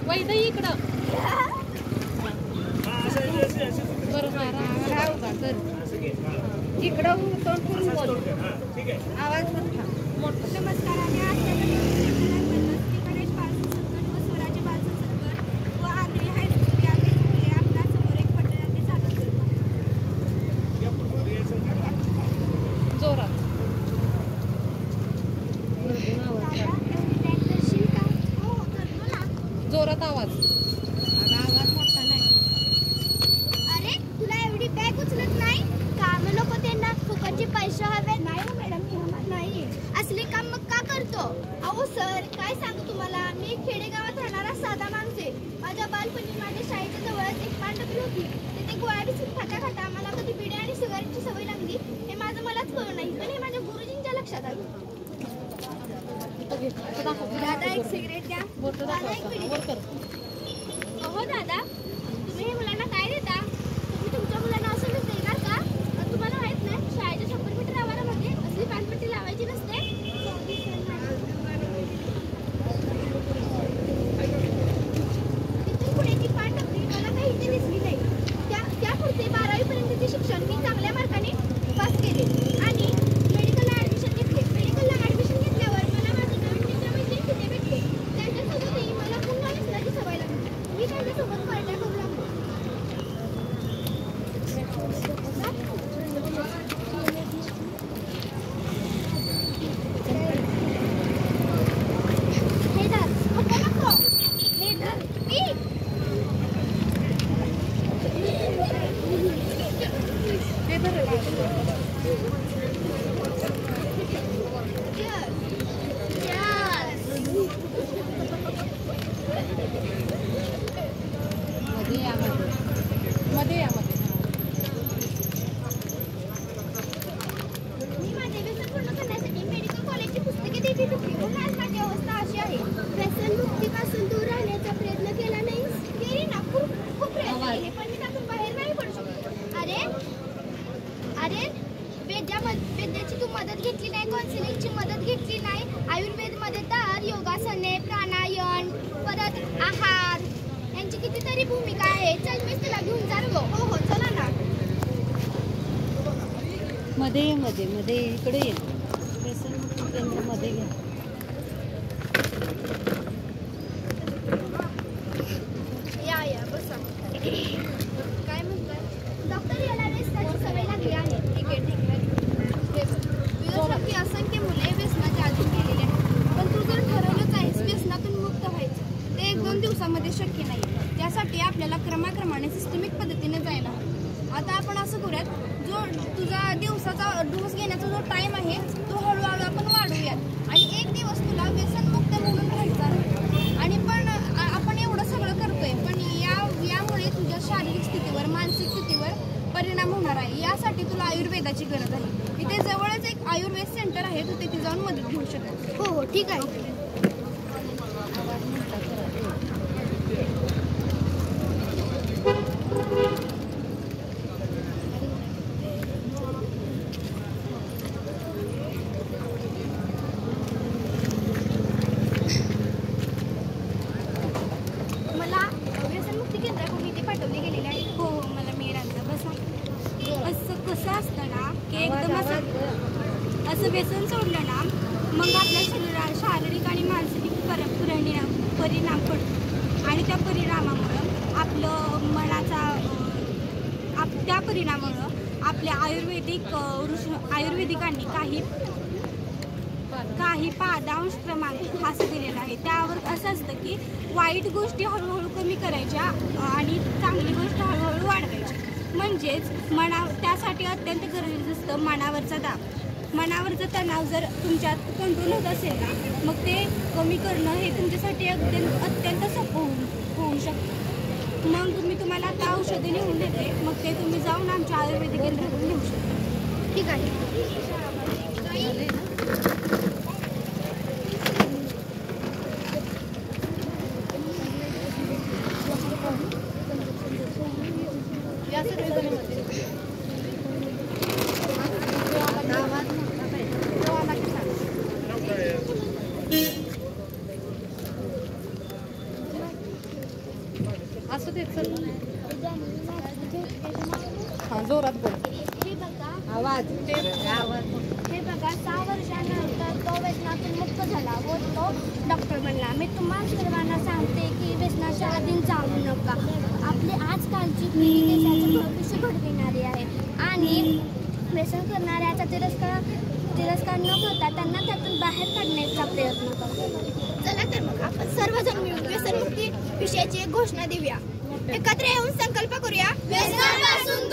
वैद इकडं इकडं तोंड करून बोल. आवाज मोठा. नमस्कार. आम्ही आज गणेश बालसंस्कृत व स्वराज्य बालसंस्कृत व आंध्री हायस्कूल या आपल्या समोर एक पట్టणाचे सादर करतो. जोरात जोरात आवाज. आवाज मोठा नाही. अरे तुला एवढी बॅग उचलत नाही का? लोक त्यांना फुकटचे पैसे हवे. नाही मॅडम नाही असले काम मग का करतो? अहो सर काय सांगू तुम्हाला, मी खेडेगावात राहणारा साधा माणूस आहे. माझ्या बालपणी माझ्या शाळेच्या जवळच एक पांढरी होती. तिथे गोळ्या बिस्किट खाता खाता मला कधी बिड्या आणि सिगारेटची सवय लागली हे माझं मलाच कळू नाही, पण हे माझ्या गुरुजींच्या लक्षात आलं. दादा एक सिगरेट द्या. दादा एक बिडी. अहो दादा तुम्ही हे मुलांना काय देता? तुम्ही तुमच्या मुलांना असं देणार का? तुम्हाला माहित नाही शाळेच्या 100 मीटर आवारामध्ये असली पानपट्टी लावायची नसते. तिथून पुढे ती पानपट्टी मला काही इथे दिसली नाही. त्या पुढचे 12वी पर्यंतचे शिक्षण मी चांगल्या मार्काने पास केले आणि मेडिकलला ऍडमिशन घेतले. मेडिकलला ऍडमिशन घेतल्यावर मला माझे नवीन मित्र-मैत्रिणी तिथे भेटले. त्यांच्यासोबतही मला पुन्हा विसरायची सवय लागली. मी त्यांच्यासोबत पार्ट्या करू लागलो. हे धर. नको नको. हे धर. मध्ये या. मी माझे व्यसन पूर्ण करण्यासाठी मेडिकल कॉलेजची पुस्तके देखील घेतली. पण आज माझी अवस्था अशी आहे. व्यसनमुक्तीपासून दूर राहण्याचा प्रयत्न केला नाही. केली ना, खूप प्रयत्न केले, पण मी त्यातून बाहेर नाही पडू शकतो. अरे वैद्याची तू मदत घेतली नाही, काउन्सिलिंगची मदत घेतली नाही. आयुर्वेदमध्ये तर योगासने, प्राणायाम, परत आहार यांची कितीतरी भूमिका आहे. चल मी तुला घेऊन जा गो. हो चला ना. मध्ये इकडे ये. व्यसनमुक्ती केंद्र मध्ये घ्या. या बसा. काय म्हणताय डॉक्टर? याला व्यसनाची सवय लागली आहे. ठीक आहे. तुझ्यासारखी असंख्य मुले व्यसनाचे अधीन गेलेली आहेत. पण तू जर ठरवलंच आहेस व्यसनातून मुक्त व्हायचं, ते 1-2 दिवसामध्ये शक्य नाही. त्यासाठी आपल्याला क्रमाक्रमाने सिस्टमिक पद्धतीने जायला हवं. आता आपण असं करूयात, जो तुझा दिवसाचा डोस घेण्याचा जो टाइम आहे तो हळूहळू आपण वाढवूयात आणि एक दिवस तुला व्यसनमुक्त म्हणून राहायचं आहे. आणि पण आपण एवढं सगळं करतोय, पण यामुळे तुझ्या शारीरिक स्थितीवर, मानसिक स्थितीवर परिणाम होणार आहे. यासाठी तुला आयुर्वेदाची गरज आहे. इथे जवळच एक आयुर्वेद सेंटर आहे, तू तिथे जाऊन मदत घेऊ शकतो. हो ठीक आहे. मला व्यसनमुक्ती केंद्राकडून इथे पाठवले गेलेले आहे. हो मला मिळालं. बसा. असं कसं असतं ना की एकदम असं व्यसन सोडलं ना मग आपल्या शरीरात शारीरिक आणि मानसिक परिणाम पडतो आणि त्या परिणामामुळं आपलं त्या परिणामामुळं आपल्या आयुर्वेदिकांनी काही पादांश क्रमांक हास दिलेला आहे. त्यावर असं असतं की वाईट गोष्टी हळूहळू कमी करायच्या आणि चांगली गोष्ट हळूहळू वाढवायची. म्हणजेच त्यासाठी अत्यंत गरजेचं असतं मनावरचा दाब. मनावरचा तणाव जर तुमच्यात कंट्रोल होत असेल ना मग ते कमी करणं हे तुमच्यासाठी अत्यंत सोपं होऊ शकतं. मग मी तुम्हाला आता औषधे लिहून देते, मग ते तुम्ही जाऊन आमच्या आयुर्वेदिक केंद्राकडून घेऊ शकता. ठीक आहे. असू दे चल. हा जोरात बोल. हे बघा आवाज हे बघा 6 वर्षानंतर तो व्यसनातून मुक्त झाला व तो डॉक्टर बनला. मी तुम्हाला सर्वांना सांगते की व्यसनाच्या अधीन जाऊ नका. आपली आजकालची पिढी देशाचे भविष्य घडविणारी आहे आणि व्यसन करणाऱ्याचा तिरस्कार न करता त्यांना त्यातून बाहेर काढण्याचा प्रयत्न करा. चला तर मग आपण सर्वजण मिळून व्यसनमुक्ती विषयाची एक घोषणा देऊया. एकत्र येऊन संकल्प करूया व्यसनापासून